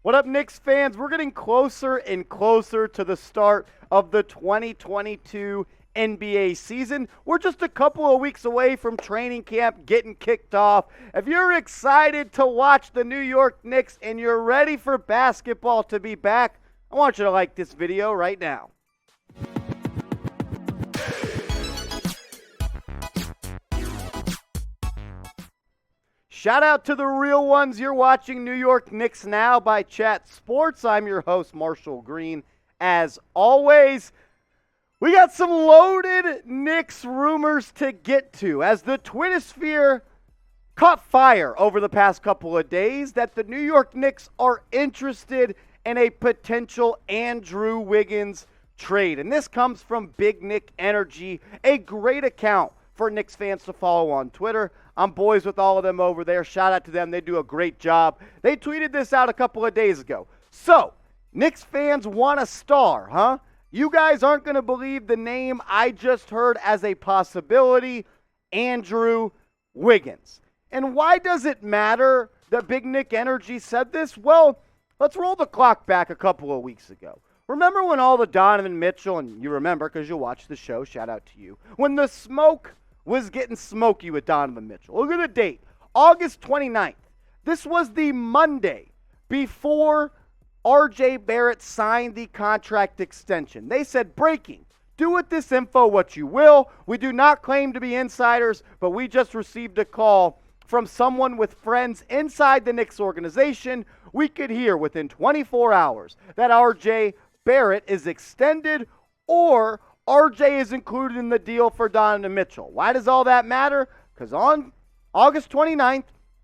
What up, Knicks fans? We're getting closer and closer to the start of the 2022 NBA season. We're just a couple of weeks away from training camp getting kicked off. If you're excited to watch the New York Knicks and you're ready for basketball to be back, I want you to like this video right now. Shout out to the real ones. You're watching New York Knicks Now by Chat Sports. I'm your host, Marshall Green. As always, we got some loaded Knicks rumors to get to as the Twittersphere caught fire over the past couple of days that the New York Knicks are interested in a potential Andrew Wiggins trade. And this comes from Big Nick Energy, a great account for Knicks fans to follow on Twitter. I'm boys with all of them over there. Shout out to them. They do a great job. They tweeted this out a couple of days ago. So, Knicks fans want a star, huh? You guys aren't going to believe the name I just heard as a possibility, Andrew Wiggins. And why does it matter that Big Nick Energy said this? Well, let's roll the clock back a couple of weeks ago. Remember when all the Donovan Mitchell, and you remember because you watch the show, shout out to you, when the smoke was getting smoky with Donovan Mitchell. Look at the date, August 29th. This was the Monday before RJ Barrett signed the contract extension. They said, breaking, do with this info what you will. We do not claim to be insiders, but we just received a call from someone with friends inside the Knicks organization. We could hear within 24 hours that RJ Barrett is extended or RJ is included in the deal for Donovan Mitchell. Why does all that matter? Because on August 29th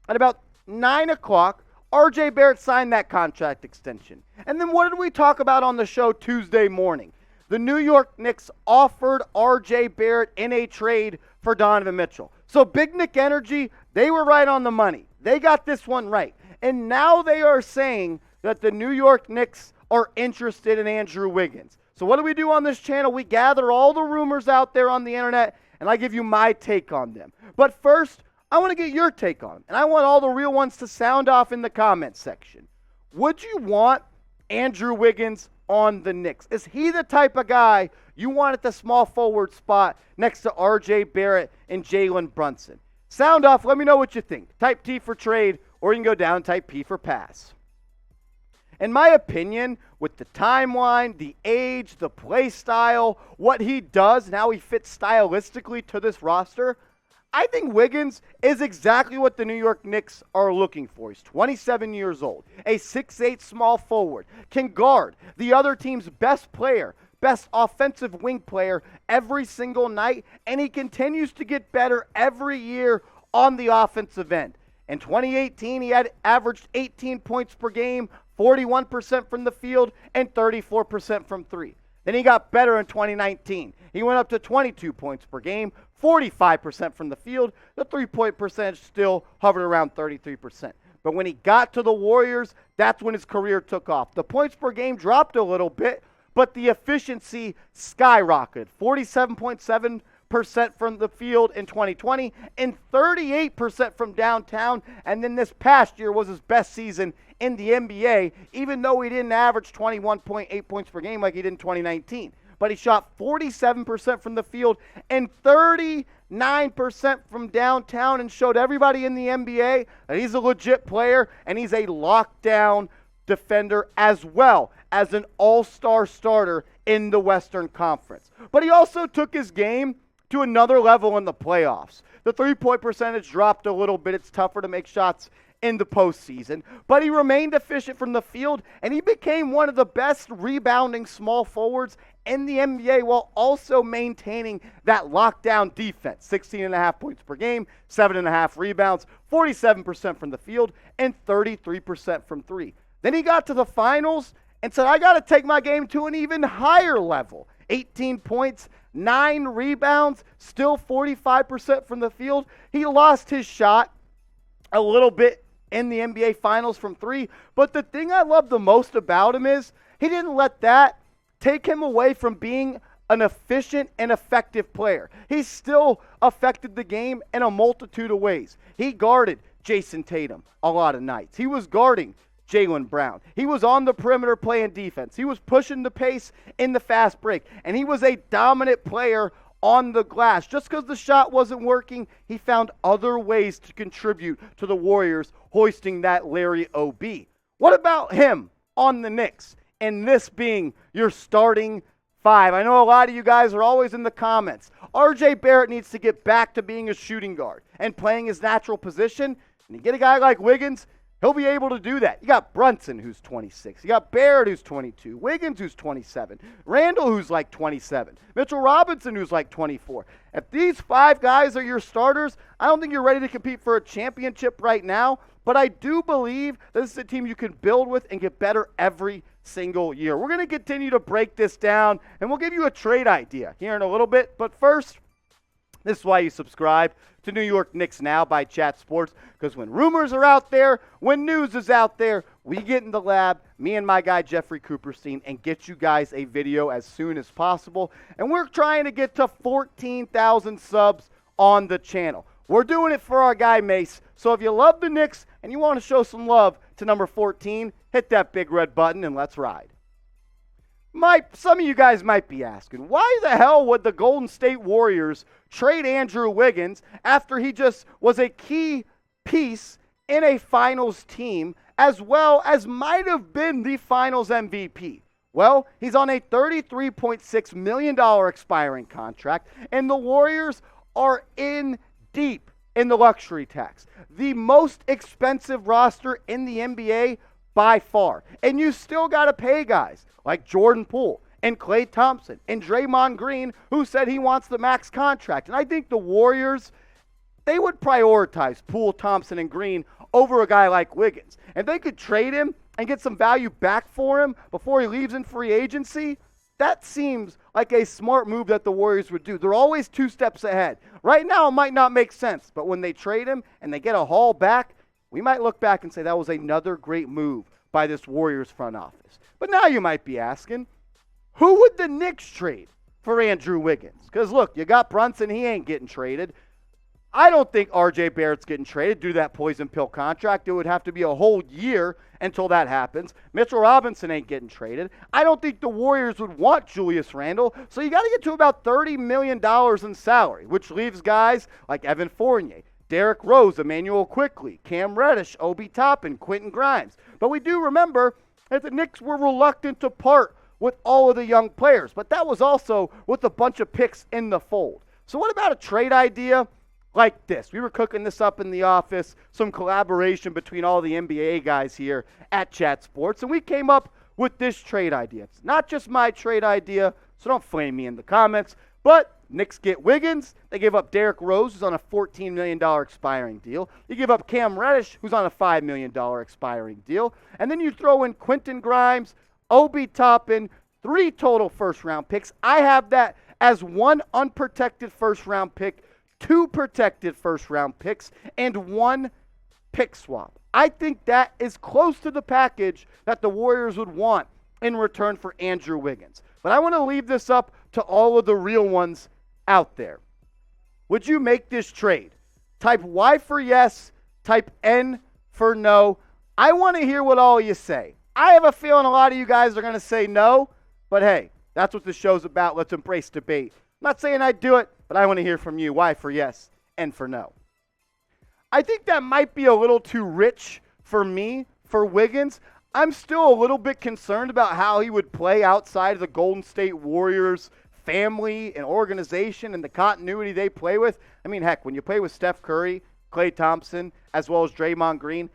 at about 9 o'clock, RJ Barrett signed that contract extension. And then what did we talk about on the show Tuesday morning? The New York Knicks offered RJ Barrett in a trade for Donovan Mitchell. So Big Nick Energy, they were right on the money. They got this one right. And now they are saying that the New York Knicks are interested in Andrew Wiggins. So what do we do on this channel? We gather all the rumors out there on the internet, and I give you my take on them. But first, I want to get your take on them, and I want all the real ones to sound off in the comments section. Would you want Andrew Wiggins on the Knicks? Is he the type of guy you want at the small forward spot next to RJ Barrett and Jalen Brunson? Sound off. Let me know what you think. Type T for trade, or you can go down, type P for pass. In my opinion, with the timeline, the age, the play style, what he does and how he fits stylistically to this roster, I think Wiggins is exactly what the New York Knicks are looking for. He's 27 years old, a 6'8" small forward, can guard the other team's best player, best offensive wing player every single night, and he continues to get better every year on the offensive end. In 2018, he had averaged 18 points per game, 41% from the field, and 34% from three. Then he got better in 2019. He went up to 22 points per game, 45% from the field. The three-point percentage still hovered around 33%. But when he got to the Warriors, that's when his career took off. The points per game dropped a little bit, but the efficiency skyrocketed. 47.7% from the field in 2020 and 38% from downtown. And then this past year was his best season in the NBA, even though he didn't average 21.8 points per game like he did in 2019. But he shot 47% from the field and 39% from downtown and showed everybody in the NBA that he's a legit player and he's a lockdown defender as well as an all-star starter in the Western Conference. But he also took his game to another level in the playoffs. The three-point percentage dropped a little bit. It's tougher to make shots in the postseason, but he remained efficient from the field, and he became one of the best rebounding small forwards in the NBA while also maintaining that lockdown defense. 16.5 points per game, 7.5 rebounds, 47% from the field, and 33% from three. Then he got to the finals and said, I got to take my game to an even higher level. 18 points, 9 rebounds, still 45% from the field. He lost his shot a little bit in the NBA Finals from three, but the thing I love the most about him is he didn't let that take him away from being an efficient and effective player. He still affected the game in a multitude of ways. He guarded Jason Tatum a lot of nights. He was guarding Jalen Brown. He was on the perimeter playing defense. He was pushing the pace in the fast break. And he was a dominant player on the glass. Just because the shot wasn't working, he found other ways to contribute to the Warriors hoisting that Larry O.B. What about him on the Knicks? And this being your starting five. I know a lot of you guys are always in the comments. R.J. Barrett needs to get back to being a shooting guard and playing his natural position. And you get a guy like Wiggins, he'll be able to do that. You got Brunson, who's 26. You got Barrett, who's 22. Wiggins, who's 27. Randle, who's like 27. Mitchell Robinson, who's like 24. If these five guys are your starters, I don't think you're ready to compete for a championship right now. But I do believe this is a team you can build with and get better every single year. We're going to continue to break this down, and we'll give you a trade idea here in a little bit. But first, this is why you subscribe to New York Knicks Now by Chat Sports, because when rumors are out there, when news is out there, we get in the lab, me and my guy Jeffrey Cooperstein, and get you guys a video as soon as possible. And we're trying to get to 14,000 subs on the channel. We're doing it for our guy Mace. So if you love the Knicks and you want to show some love to number 14, hit that big red button and let's ride. Some of you guys might be asking, why the hell would the Golden State Warriors trade Andrew Wiggins after he just was a key piece in a finals team, as well as might have been the finals MVP? Well, he's on a $33.6 million expiring contract, and the Warriors are in deep in the luxury tax. The most expensive roster in the NBA by far. And you still got to pay guys like Jordan Poole and Klay Thompson and Draymond Green, who said he wants the max contract. And I think the Warriors, they would prioritize Poole, Thompson, and Green over a guy like Wiggins. If they could trade him and get some value back for him before he leaves in free agency, that seems like a smart move that the Warriors would do. They're always 2 steps ahead. Right now, it might not make sense, but when they trade him and they get a haul back, we might look back and say that was another great move by this Warriors front office. But now you might be asking, who would the Knicks trade for Andrew Wiggins? Because look, you got Brunson, he ain't getting traded. I don't think R.J. Barrett's getting traded due to that poison pill contract. It would have to be a whole year until that happens. Mitchell Robinson ain't getting traded. I don't think the Warriors would want Julius Randle. So you got to get to about $30 million in salary, which leaves guys like Evan Fournier, Derrick Rose, Emmanuel Quickley, Cam Reddish, Obi Toppin, Quentin Grimes. But we do remember that the Knicks were reluctant to part with all of the young players. But that was also with a bunch of picks in the fold. So what about a trade idea like this? We were cooking this up in the office, some collaboration between all the NBA guys here at Chat Sports, and we came up with this trade idea. It's not just my trade idea, so don't flame me in the comments, but Knicks get Wiggins. They give up Derrick Rose, who's on a $14 million expiring deal. You give up Cam Reddish, who's on a $5 million expiring deal. And then you throw in Quentin Grimes, Obi Toppin, 3 total first-round picks. I have that as 1 unprotected first-round pick, 2 protected first-round picks, and 1 pick swap. I think that is close to the package that the Warriors would want in return for Andrew Wiggins. But I want to leave this up to all of the real ones out there. Would you make this trade? Type Y for yes, type N for no. I want to hear what all of you say. I have a feeling a lot of you guys are going to say no, but hey, that's what this show's about. Let's embrace debate. I'm not saying I'd do it, but I want to hear from you. Y for yes, N for no. I think that might be a little too rich for me, for Wiggins. I'm still a little bit concerned about how he would play outside of the Golden State Warriors family and organization and the continuity they play with. I mean, heck, when you play with Steph Curry, Klay Thompson, as well as Draymond Green,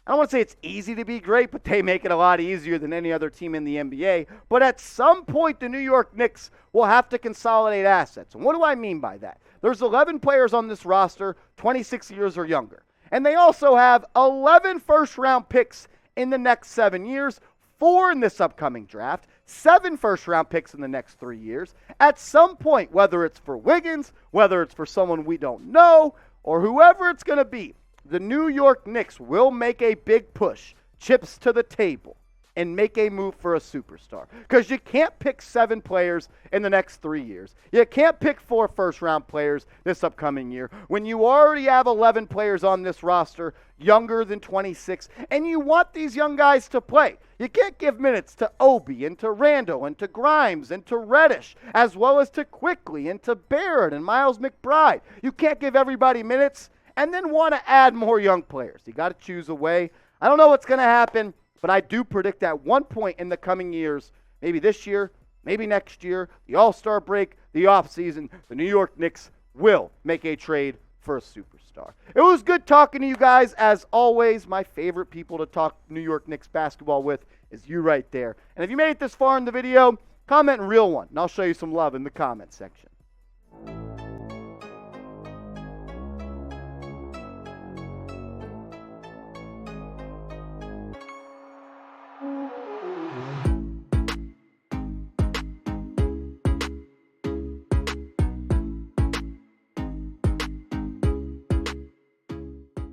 I don't want to say it's easy to be great, but they make it a lot easier than any other team in the NBA. But at some point, the New York Knicks will have to consolidate assets. And what do I mean by that? There's 11 players on this roster, 26 years or younger. And they also have 11 first-round picks in the next 7 years, 4 in this upcoming draft, 7 first-round picks in the next 3 years. At some point, whether it's for Wiggins, whether it's for someone we don't know, or whoever it's going to be, the New York Knicks will make a big push, chips to the table, and make a move for a superstar. Because you can't pick 7 players in the next 3 years. You can't pick 4 first-round players this upcoming year when you already have 11 players on this roster younger than 26, and you want these young guys to play. You can't give minutes to Obi and to Randle and to Grimes and to Reddish, as well as to Quickly and to Barrett and Miles McBride. You can't give everybody minutes and then want to add more young players. You got to choose a way. I don't know what's going to happen, but I do predict at one point in the coming years, maybe this year, maybe next year, the All-Star break, the offseason, the New York Knicks will make a trade for a superstar. It was good talking to you guys. As always, my favorite people to talk New York Knicks basketball with is you right there. And if you made it this far in the video, comment real one, and I'll show you some love in the comment section.